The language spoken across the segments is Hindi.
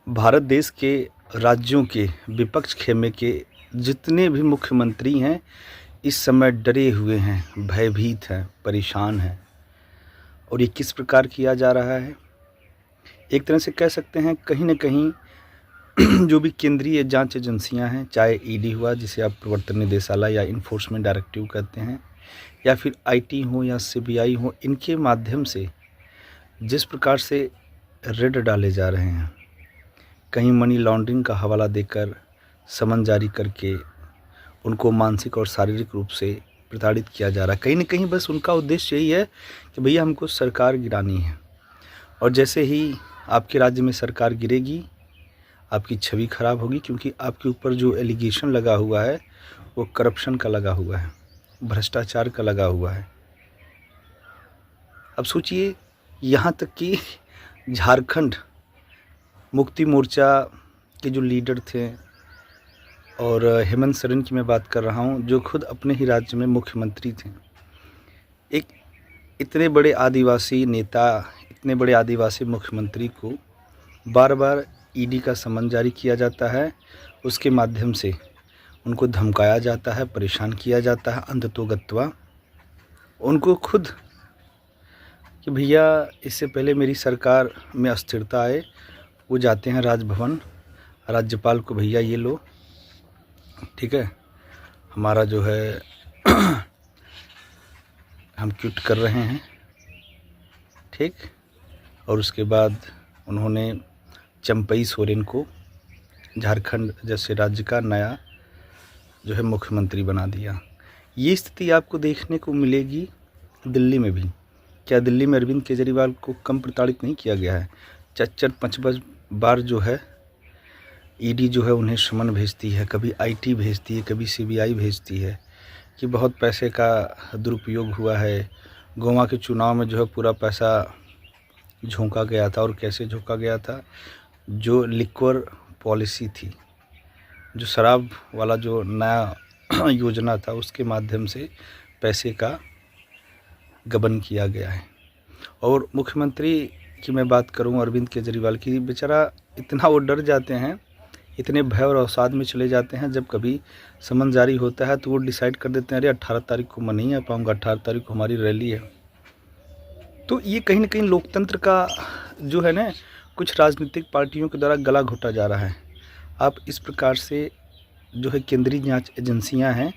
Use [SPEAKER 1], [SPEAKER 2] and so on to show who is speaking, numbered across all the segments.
[SPEAKER 1] भारत देश के राज्यों के विपक्ष खेमे के जितने भी मुख्यमंत्री हैं, इस समय डरे हुए हैं, भयभीत हैं, परेशान हैं। और ये किस प्रकार किया जा रहा है? एक तरह से कह सकते हैं कहीं न कहीं जो भी केंद्रीय जांच एजेंसियां हैं, चाहे ईडी हुआ जिसे आप प्रवर्तन निदेशालय या इन्फोर्समेंट डायरेक्टिव कहते हैं, या फिर आईटी हो या सीबीआई हो, इनके माध्यम से जिस प्रकार से रेड डाले जा रहे हैं, कहीं मनी लॉन्ड्रिंग का हवाला देकर समन जारी करके उनको मानसिक और शारीरिक रूप से प्रताड़ित किया जा रहा है। कहीं न कहीं बस उनका उद्देश्य यही है कि भैया हमको सरकार गिरानी है, और जैसे ही आपके राज्य में सरकार गिरेगी, आपकी छवि खराब होगी, क्योंकि आपके ऊपर जो एलिगेशन लगा हुआ है वो करप्शन का लगा हुआ है, भ्रष्टाचार का लगा हुआ है। अब सोचिए, यहाँ तक कि झारखंड मुक्ति मोर्चा के जो लीडर थे, और हेमंत सोरेन की मैं बात कर रहा हूँ, जो खुद अपने ही राज्य में मुख्यमंत्री थे, एक इतने बड़े आदिवासी नेता, इतने बड़े आदिवासी मुख्यमंत्री को बार बार ईडी का समन जारी किया जाता है, उसके माध्यम से उनको धमकाया जाता है, परेशान किया जाता है। अंततोगत्वा उनको खुद कि भैया इससे पहले मेरी सरकार में अस्थिरता आए, वो जाते हैं राजभवन, राज्यपाल को, भैया ये लो, ठीक है, हमारा जो है हम क्विट कर रहे हैं, ठीक। और उसके बाद उन्होंने चंपई सोरेन को झारखंड जैसे राज्य का नया जो है मुख्यमंत्री बना दिया। ये स्थिति आपको देखने को मिलेगी दिल्ली में भी। क्या दिल्ली में अरविंद केजरीवाल को कम प्रताड़ित नहीं किया गया है? 4-5 बार जो है ईडी जो है उन्हें समन भेजती है, कभी आईटी भेजती है, कभी सीबीआई भेजती है कि बहुत पैसे का दुरुपयोग हुआ है, गोवा के चुनाव में जो है पूरा पैसा झोंका गया था। और कैसे झोंका गया था? जो लिक्वर पॉलिसी थी, जो शराब वाला जो नया योजना था, उसके माध्यम से पैसे का गबन किया गया है। और मुख्यमंत्री की मैं बात करूं अरविंद केजरीवाल की, बेचारा इतना वो डर जाते हैं, इतने भय और अवसाद में चले जाते हैं। जब कभी समन जारी होता है तो वो डिसाइड कर देते हैं, अरे 18 तारीख को मैं नहीं आ पाऊँगा, 18 तारीख को हमारी रैली है। तो ये कहीं न कहीं लोकतंत्र का जो है ना, कुछ राजनीतिक पार्टियों के द्वारा गला घोटा जा रहा है। आप इस प्रकार से जो है केंद्रीय जांच एजेंसियां हैं,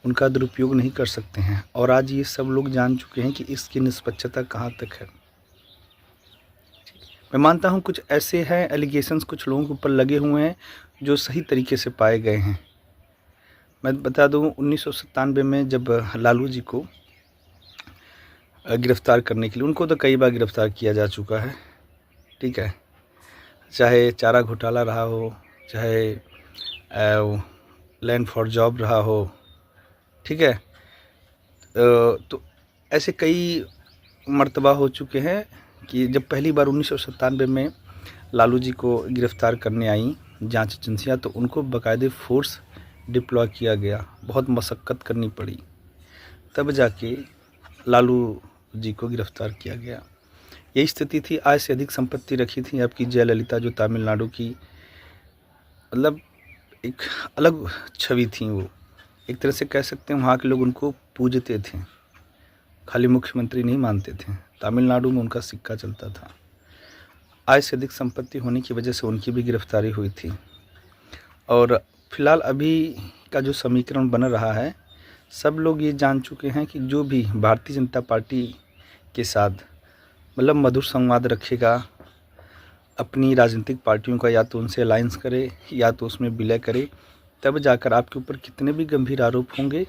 [SPEAKER 1] उनका दुरुपयोग नहीं कर सकते हैं। और आज ये सब लोग जान चुके हैं कि इसकी निष्पक्षता कहाँ तक है। मैं मानता हूँ कुछ ऐसे हैं एलिगेशंस कुछ लोगों के ऊपर लगे हुए हैं जो सही तरीके से पाए गए हैं। मैं बता दूँ 1997 में जब लालू जी को गिरफ़्तार करने के लिए, उनको तो कई बार गिरफ़्तार किया जा चुका है, ठीक है, चाहे चारा घोटाला रहा हो, चाहे लैंड फॉर जॉब रहा हो, ठीक है, तो ऐसे कई मर्तबा हो चुके हैं कि जब पहली बार 1997 में लालू जी को गिरफ़्तार करने आई जांच एजेंसियां, तो उनको बाकायदे फोर्स डिप्लॉय किया गया, बहुत मशक्क़त करनी पड़ी, तब जाके लालू जी को गिरफ़्तार किया गया। यही स्थिति थी। आय से अधिक संपत्ति रखी थी आपकी जयललिता, जो तमिलनाडु की, मतलब एक अलग छवि थी वो। एक तरह से कह सकते हैं वहाँ के लोग उनको पूजते थे, खाली मुख्यमंत्री नहीं मानते थे, तमिलनाडु में उनका सिक्का चलता था। आय से अधिक संपत्ति होने की वजह से उनकी भी गिरफ्तारी हुई थी। और फिलहाल अभी का जो समीकरण बन रहा है, सब लोग ये जान चुके हैं कि जो भी भारतीय जनता पार्टी के साथ मतलब मधुर संवाद रखेगा, अपनी राजनीतिक पार्टियों का या तो उनसे अलायंस करे या तो उसमें विलय करे, तब जाकर आपके ऊपर कितने भी गंभीर आरोप होंगे,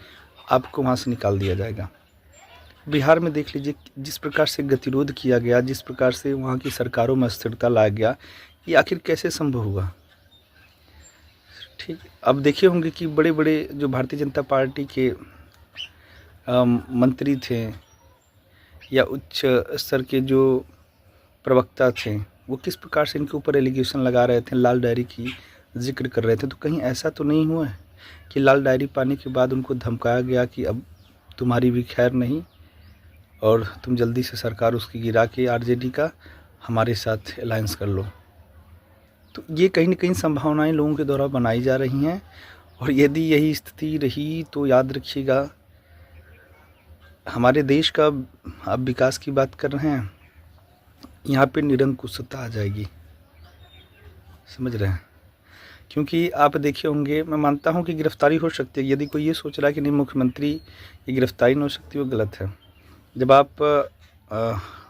[SPEAKER 1] आपको वहाँ से निकाल दिया जाएगा। बिहार में देख लीजिए जिस प्रकार से गतिरोध किया गया, जिस प्रकार से वहाँ की सरकारों में अस्थिरता लाया गया, ये आखिर कैसे संभव हुआ? ठीक, अब देखे होंगे कि बड़े बड़े जो भारतीय जनता पार्टी के मंत्री थे या उच्च स्तर के जो प्रवक्ता थे, वो किस प्रकार से इनके ऊपर एलिगेशन लगा रहे थे, लाल डायरी की जिक्र कर रहे थे। तो कहीं ऐसा तो नहीं हुआ है कि लाल डायरी पाने के बाद उनको धमकाया गया कि अब तुम्हारी भी खैर नहीं, और तुम जल्दी से सरकार उसकी गिरा के आरजेडी का हमारे साथ अलायंस कर लो। तो ये कहीं न कहीं संभावनाएँ लोगों के द्वारा बनाई जा रही हैं, और यदि यही स्थिति रही तो याद रखिएगा, हमारे देश का आप विकास की बात कर रहे हैं, यहाँ पे निरंकुशता आ जाएगी, समझ रहे हैं? क्योंकि आप देखे होंगे, मैं मानता हूँ कि गिरफ्तारी हो सकती है। यदि कोई ये सोच रहा है कि नहीं मुख्यमंत्री की गिरफ्तारी नहीं हो सकती, वो गलत है। जब आप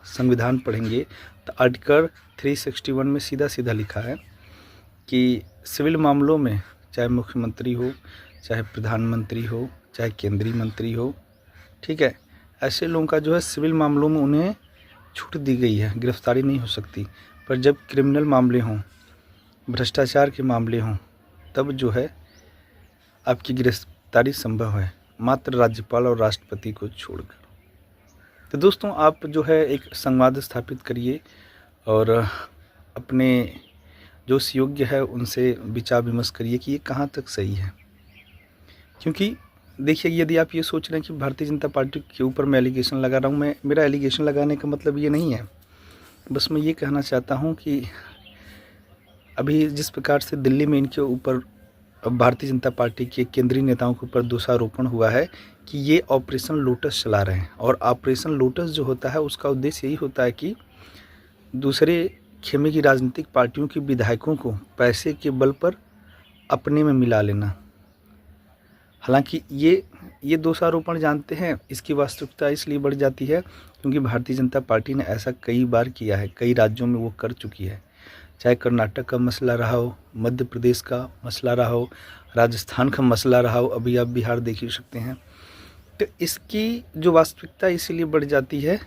[SPEAKER 1] संविधान पढ़ेंगे तो आर्टिकल 361 में सीधा सीधा लिखा है कि सिविल मामलों में चाहे मुख्यमंत्री हो, चाहे प्रधानमंत्री हो, चाहे केंद्रीय मंत्री हो, ठीक है, ऐसे लोगों का जो है सिविल मामलों में उन्हें छूट दी गई है, गिरफ्तारी नहीं हो सकती। पर जब क्रिमिनल मामले हों, भ्रष्टाचार के मामले हों, तब जो है आपकी गिरफ्तारी संभव है, मात्र राज्यपाल और राष्ट्रपति को छोड़कर। तो दोस्तों, आप जो है एक संवाद स्थापित करिए और अपने जो योग्य है उनसे विचार विमर्श करिए कि ये कहाँ तक सही है। क्योंकि देखिए, यदि आप ये सोच रहे हैं कि भारतीय जनता पार्टी के ऊपर मैं एलिगेशन लगा रहा हूँ, मेरा एलिगेशन लगाने का मतलब ये नहीं है। बस मैं ये कहना चाहता हूँ कि अभी जिस प्रकार से दिल्ली में इनके ऊपर भारतीय जनता पार्टी के केंद्रीय नेताओं के ऊपर दोषारोपण हुआ है कि ये ऑपरेशन लोटस चला रहे हैं, और ऑपरेशन लोटस जो होता है उसका उद्देश्य यही होता है कि दूसरे खेमे की राजनीतिक पार्टियों के विधायकों को पैसे के बल पर अपने में मिला लेना। हालांकि ये दोषारोपण जानते हैं, इसकी वास्तविकता इसलिए बढ़ जाती है क्योंकि भारतीय जनता पार्टी ने ऐसा कई बार किया है, कई राज्यों में वो कर चुकी है। चाहे कर्नाटक का मसला रहा हो, मध्य प्रदेश का मसला रहा हो, राजस्थान का मसला रहा हो, अभी आप बिहार देख ही सकते हैं। तो इसकी जो वास्तविकता इसीलिए बढ़ जाती है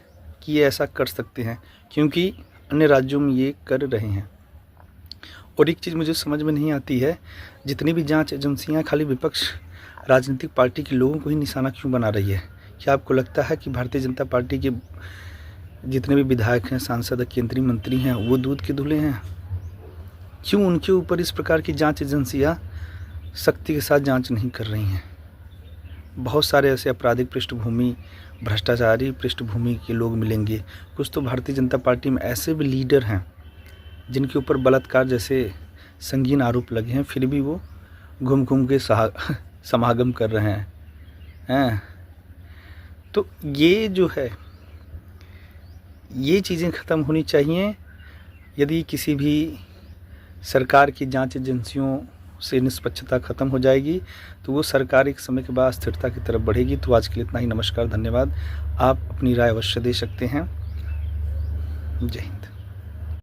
[SPEAKER 1] कि ये ऐसा कर सकते हैं क्योंकि अन्य राज्यों में ये कर रहे हैं। और एक चीज़ मुझे समझ में नहीं आती है, जितनी भी जांच एजेंसियां खाली विपक्ष राजनीतिक पार्टी के लोगों को ही निशाना क्यों बना रही है? क्या आपको लगता है कि भारतीय जनता पार्टी के जितने भी विधायक हैं, सांसद, केंद्रीय मंत्री हैं, वो दूध के धुले हैं? क्यों उनके ऊपर इस प्रकार की जांच एजेंसियां सख्ती के साथ जांच नहीं कर रही हैं? बहुत सारे ऐसे आपराधिक पृष्ठभूमि, भ्रष्टाचारी पृष्ठभूमि के लोग मिलेंगे। कुछ तो भारतीय जनता पार्टी में ऐसे भी लीडर हैं जिनके ऊपर बलात्कार जैसे संगीन आरोप लगे हैं, फिर भी वो घूम घूम के समागम कर रहे हैं। तो ये जो है, ये चीज़ें ख़त्म होनी चाहिए। यदि किसी भी सरकार की जांच एजेंसियों से निष्पक्षता ख़त्म हो जाएगी तो वो सरकार एक समय के बाद स्थिरता की तरफ बढ़ेगी। तो आज के लिए इतना ही। नमस्कार, धन्यवाद। आप अपनी राय अवश्य दे सकते हैं। जय हिंद।